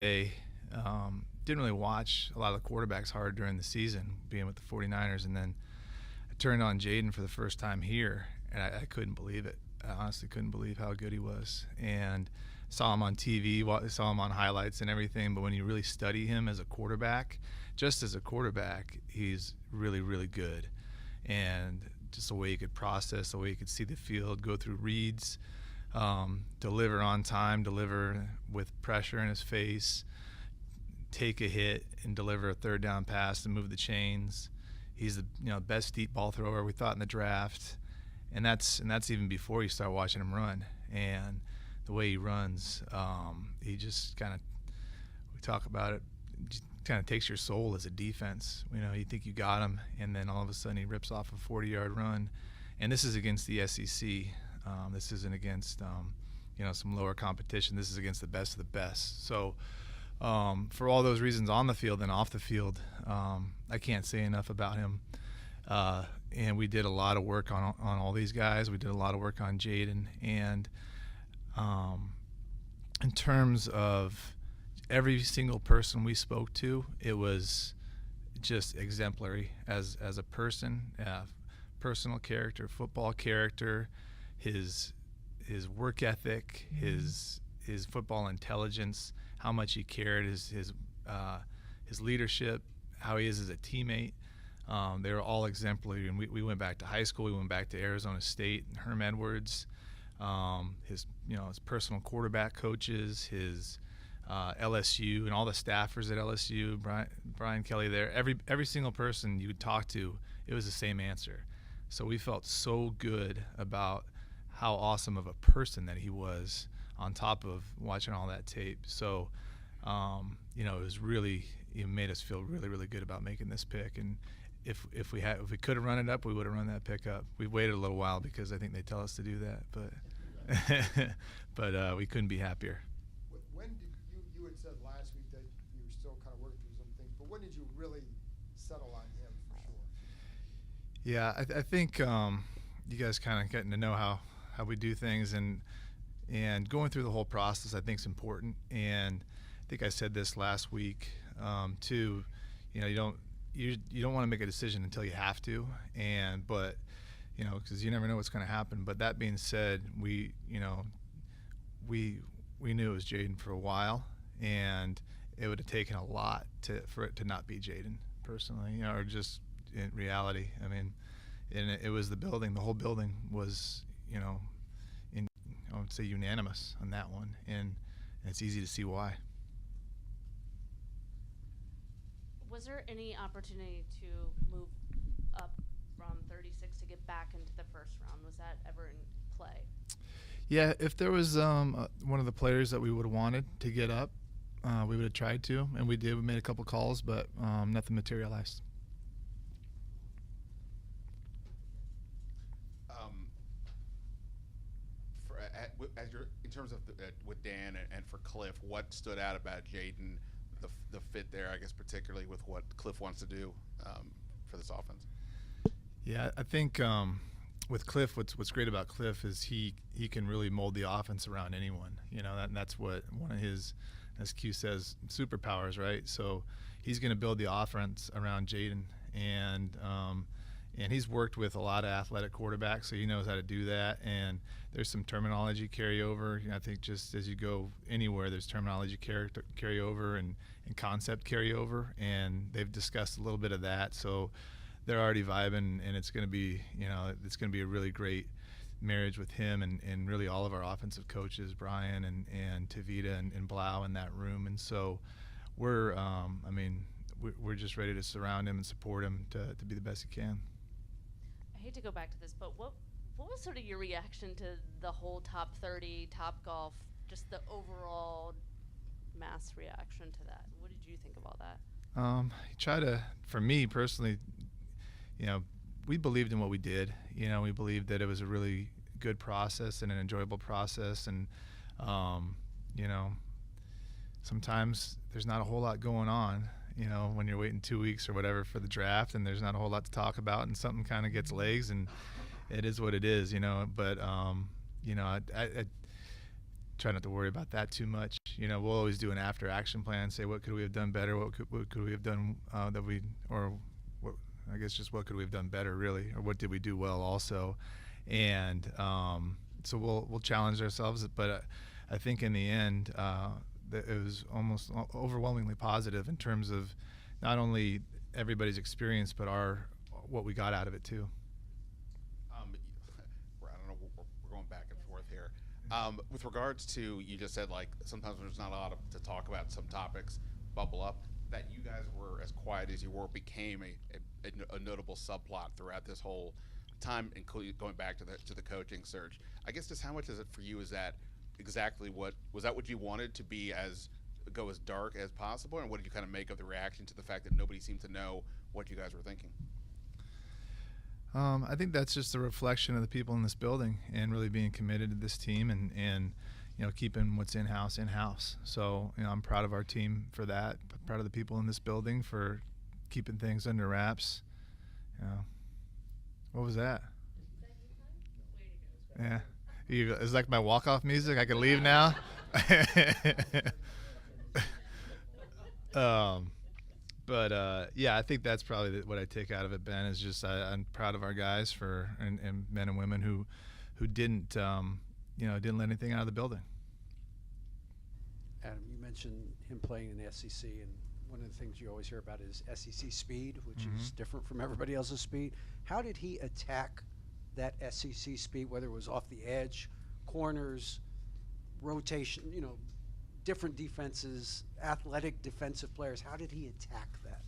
They didn't really watch a lot of the quarterbacks hard during the season, being with the 49ers, and then I turned on Jaden for the first time here, and I couldn't believe it. I honestly couldn't believe how good he was, and saw him on TV, saw him on highlights and everything. But when you really study him as a quarterback, just as a quarterback, he's really, really good, and just the way he could process, the way he could see the field, go through reads, deliver on time, deliver with pressure in his face, take a hit and deliver a third down pass to move the chains. He's the best deep ball thrower we thought in the draft, and that's even before you start watching him run. And the way he runs, he just kind of, we talk about it, kind of takes your soul as a defense. You think you got him, and then all of a sudden he rips off a 40-yard run. And this is against the SEC. This isn't against some lower competition. This is against the best of the best. So for all those reasons on the field and off the field, I can't say enough about him. And we did a lot of work on all these guys. We did a lot of work on Jaden. And in terms of every single person we spoke to, it was just exemplary as a person, personal character, football character, his work ethic, his football intelligence, how much he cared, his leadership, how he is as a teammate. They were all exemplary, and we went back to high school. We went back to Arizona State and Herm Edwards, his personal quarterback coaches, his LSU, and all the staffers at LSU. Brian Kelly there. Every single person you would talk to, it was the same answer. So we felt so good about how awesome of a person that he was, on top of watching all that tape. So it was really, it made us feel really, really good about making this pick. And if we could have run it up, we would have run that pick up. We waited a little while because I think they tell us to do that, but we couldn't be happier. When did you had said last week that you were still kind of working through some things, but when did you really settle on him for sure? Yeah, I think you guys kind of getting to know how we do things, and going through the whole process I think is important. And I think I said this last week too. You don't want to make a decision until you have to, but because you never know what's going to happen. But that being said, we knew it was Jaden for a while, and it would have taken a lot for it to not be Jaden personally, or just in reality. I mean, and it was the building. The whole building was, I would say unanimous on that one, and it's easy to see why. Was there any opportunity to move up from 36 to get back into the first round? Was that ever in play? Yeah, if there was one of the players that we would have wanted to get up, we would have tried to, and we did. We made a couple calls, but nothing materialized. In terms of with Dan and for Cliff, what stood out about Jaden, the fit there, I guess, particularly with what Cliff wants to do for this offense? Yeah, I think with Cliff, what's great about Cliff is he can really mold the offense around anyone. That's what one of his, as Q says, superpowers, right? So he's going to build the offense around Jaden, and he's worked with a lot of athletic quarterbacks, so he knows how to do that. And there's some terminology carryover. I think just as you go anywhere, there's terminology carryover and concept carryover, and they've discussed a little bit of that. So they're already vibing, and it's going to be, a really great marriage with him and really all of our offensive coaches, Brian and Tavita and Blau in that room. And so we're just ready to surround him and support him to be the best he can. I hate to go back to this, but what was sort of your reaction to the whole top 30, Topgolf, just the overall mass reaction to that? What did you think of all that? For me personally, we believed in what we did. We believed that it was a really good process and an enjoyable process. And, sometimes there's not a whole lot going on, when you're waiting 2 weeks or whatever for the draft, and there's not a whole lot to talk about, and something kind of gets legs, and it is what it is, But, try not to worry about that too much. You know, we'll always do an after action plan, say what could we have done better, what could we have done I guess just what could we have done better really, or what did we do well also, and so we'll challenge ourselves. But I think in the end, it was almost overwhelmingly positive in terms of not only everybody's experience, but what we got out of it too. I don't know, we're going back and forth here. With regards to, you just said like sometimes when there's not a lot to talk about, some topics bubble up. That you guys were as quiet as you were became a notable subplot throughout this whole time, including going back to the coaching search. I guess just how much is it for you? Is that exactly what you wanted to be, go as dark as possible, and what did you kind of make of the reaction to the fact that nobody seemed to know what you guys were thinking? I think that's just a reflection of the people in this building and really being committed to this team and you know, keeping what's in-house. So, you know, I'm proud of our team for that. Proud of the people in this building for keeping things under wraps. You know, what was that? Yeah, it's like my walk-off music. I can leave now. Yeah, I think that's probably what I take out of it, Ben. Is just I'm proud of our guys and men and women who didn't didn't let anything out of the building. Adam, you mentioned him playing in the SEC, and one of the things you always hear about is SEC speed, which is different from everybody else's speed. How did he attack that SEC speed, whether it was off the edge, corners, rotation, you know, different defenses, athletic defensive players? How did he attack that?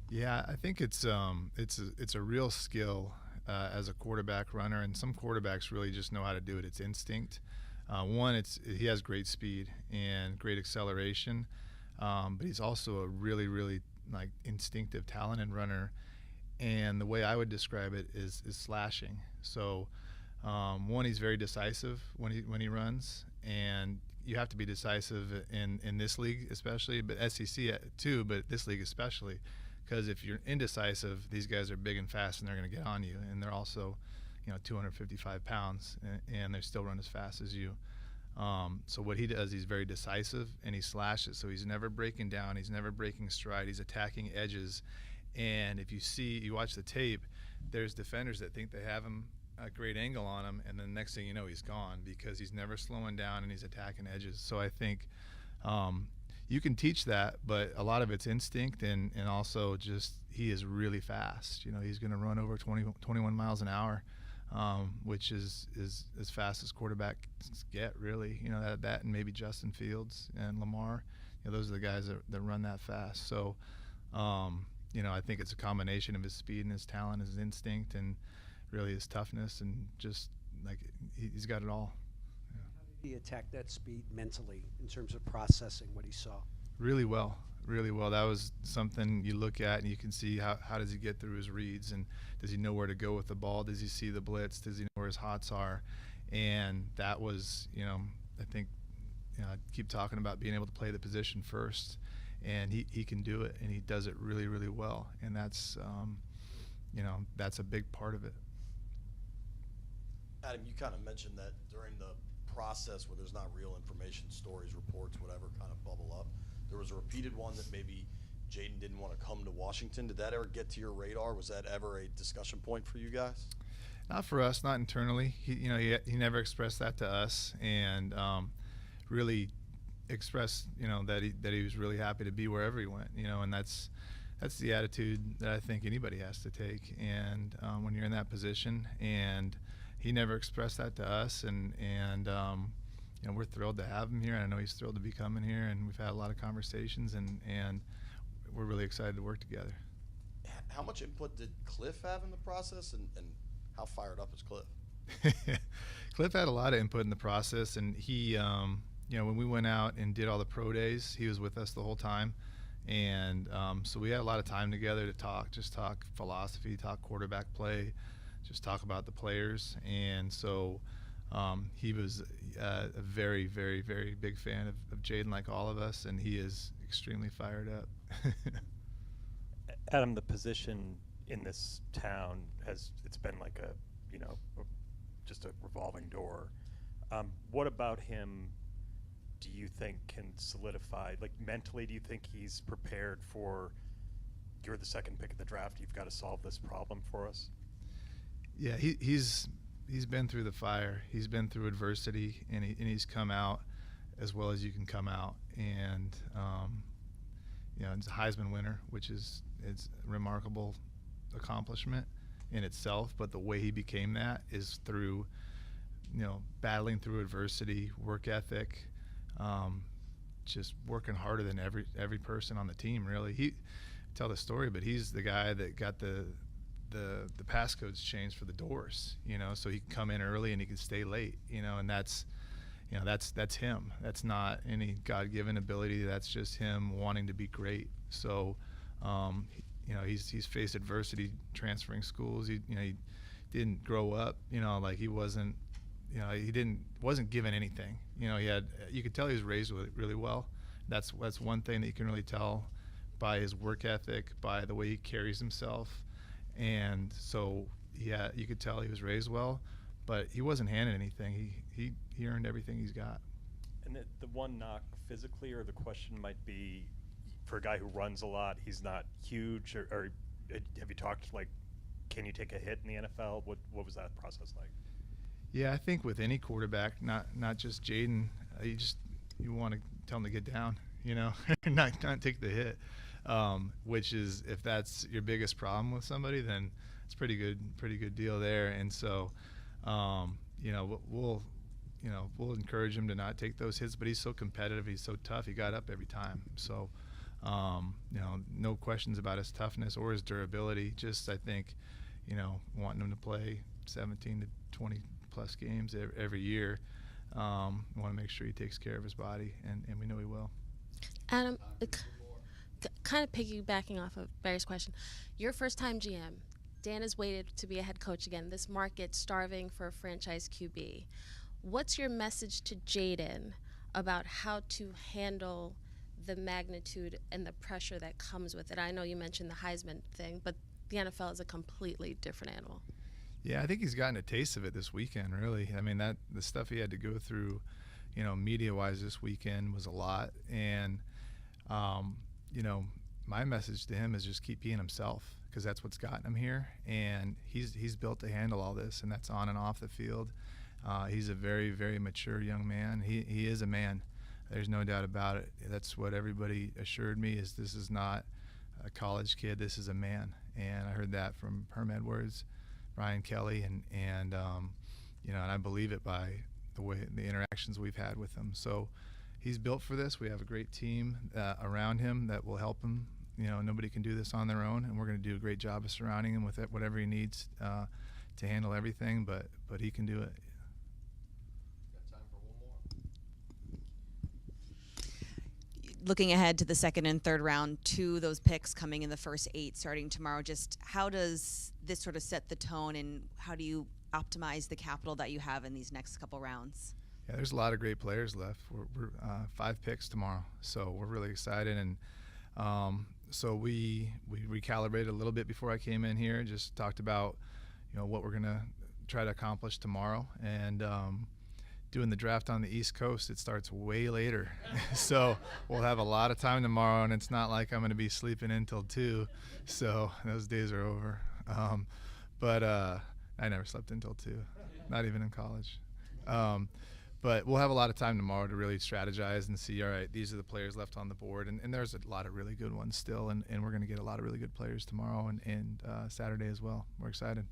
Yeah, I think it's a real skill as a quarterback runner, and some quarterbacks really just know how to do it. It's instinct. He has great speed and great acceleration, but he's also a really, really like instinctive, talented runner. And the way I would describe it is slashing. So, he's very decisive when he runs, and you have to be decisive in this league especially, but SEC too, but this league especially, because if you're indecisive, these guys are big and fast, and they're going to get on you, and they're also, 255 pounds, and they still run as fast as you. So what he does, he's very decisive, and he slashes. So he's never breaking down. He's never breaking stride. He's attacking edges. And if you watch the tape, there's defenders that think they have him a great angle on him, and then next thing you know, he's gone because he's never slowing down and he's attacking edges. So I think you can teach that, but a lot of it's instinct and also just he is really fast. He's going to run over 21 miles an hour. Which is as fast as quarterbacks get, really. That and maybe Justin Fields and Lamar. Those are the guys that run that fast. So, I think it's a combination of his speed and his talent, his instinct, and really his toughness, and just like he's got it all. Yeah. How did he attack that speed mentally in terms of processing what he saw? Really well. That was something you look at and you can see how does he get through his reads, and does he know where to go with the ball? Does he see the blitz? Does he know where his hots are? And that was, I think, I keep talking about being able to play the position first, and he can do it, and he does it really, really well. And that's, that's a big part of it. Adam, you kind of mentioned that during the process where there's not real information, stories, reports, whatever kind of bubble up, there was a repeated one that maybe Jayden didn't want to come to Washington. Did that ever get to your radar? Was that ever a discussion point for you guys? Not for us, not internally. He never expressed that to us, and really expressed, that he was really happy to be wherever he went. And that's the attitude that I think anybody has to take. And when you're in that position, and he never expressed that to us, and we're thrilled to have him here, and I know he's thrilled to be coming here, and we've had a lot of conversations, and we're really excited to work together. How much input did Cliff have in the process, and how fired up is Cliff? Cliff had a lot of input in the process, and he, when we went out and did all the pro days, he was with us the whole time, and so we had a lot of time together to talk philosophy, talk quarterback play, just talk about the players, and so he was a very, very, very big fan of Jayden, like all of us, and he is extremely fired up. Adam, the position in this town it's been like just a revolving door. What about him do you think can solidify, like mentally, do you think he's prepared for, you're the second pick of the draft, you've got to solve this problem for us? Yeah, he's been through the fire. He's been through adversity, and he's come out as well as you can come out. And he's a Heisman winner, which it's a remarkable accomplishment in itself. But the way he became that is through battling through adversity, work ethic, just working harder than every person on the team. Really, he tell the story, but he's the guy that got the passcodes changed for the doors, so he can come in early and he can stay late, and that's him. That's not any God-given ability. That's just him wanting to be great. So, he's faced adversity transferring schools. He didn't grow up, like he wasn't, wasn't given anything. You could tell he was raised with it really well. That's one thing that you can really tell by his work ethic, by the way he carries himself. And so, yeah, you could tell he was raised well, but he wasn't handed anything. He earned everything he's got. And the one knock physically, or the question might be, for a guy who runs a lot, he's not huge, or have you talked, like, can you take a hit in the NFL? What was that process like? Yeah, I think with any quarterback, not just Jayden, you want to tell him to get down, not take the hit. Which is, if that's your biggest problem with somebody, then it's pretty good deal there. And so, we'll encourage him to not take those hits, but he's so competitive, he's so tough, he got up every time. So, no questions about his toughness or his durability. Just, I think, wanting him to play 17 to 20 plus games every year. Want to make sure he takes care of his body, and we know he will. Adam, kind of piggybacking off of Barry's question, your first-time GM, Dan has waited to be a head coach again. This market's starving for a franchise QB. What's your message to Jayden about how to handle the magnitude and the pressure that comes with it? I know you mentioned the Heisman thing, but the NFL is a completely different animal. Yeah, I think he's gotten a taste of it this weekend, really. I mean, the stuff he had to go through, media-wise this weekend was a lot. And, my message to him is just keep being himself, because that's what's gotten him here. And he's built to handle all this, and that's on and off the field. He's a very, very mature young man. He is a man. There's no doubt about it. That's what everybody assured me, is this is not a college kid. This is a man. And I heard that from Herm Edwards, Brian Kelly, and I believe it by the interactions we've had with him. So he's built for this. We have a great team around him that will help him. Nobody can do this on their own, and we're going to do a great job of surrounding him with whatever he needs to handle everything. But he can do it. Got time for one more. Looking ahead to the second and third round, to those picks coming in the first 8 starting tomorrow, just how does this sort of set the tone, and how do you optimize the capital that you have in these next couple rounds? Yeah, there's a lot of great players left. We're 5 picks tomorrow, so we're really excited. And so we recalibrated a little bit before I came in here. Just talked about what we're gonna try to accomplish tomorrow, and doing the draft on the East Coast, it starts way later. So we'll have a lot of time tomorrow, and it's not like I'm going to be sleeping until 2. So those days are over. But I never slept until 2, not even in college. But we'll have a lot of time tomorrow to really strategize and see, all right, these are the players left on the board. And there's a lot of really good ones still, and we're going to get a lot of really good players tomorrow and Saturday as well. We're excited.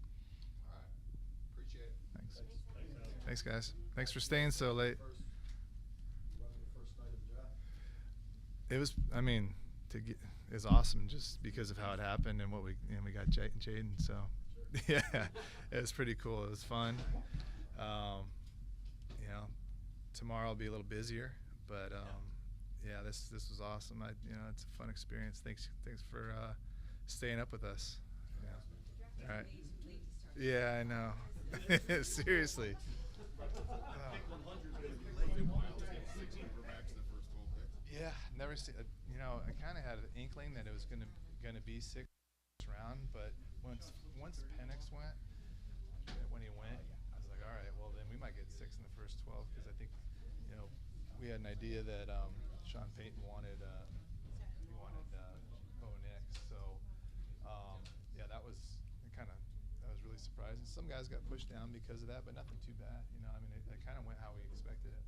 All right. Appreciate it. Thanks. Thanks, guys. Thanks for staying so late. First night of the draft. It was, it was awesome just because of how it happened and what we got Jayden. So, yeah, it was pretty cool. It was fun. Tomorrow will be a little busier, but yeah, this was awesome. It's a fun experience. Thanks for staying up with us. Yeah. All right. Yeah, I know. Seriously. Yeah, never seen. I kind of had an inkling that it was gonna be 6th round, but once Penix went, when he went, I was like, all right, well then we might get 6 in the first 12, because I think we had an idea that Sean Payton wanted Bo Nix. So yeah, that was really surprising. Some guys got pushed down because of that, but nothing too bad. You know, I mean, it kind of went how we expected it.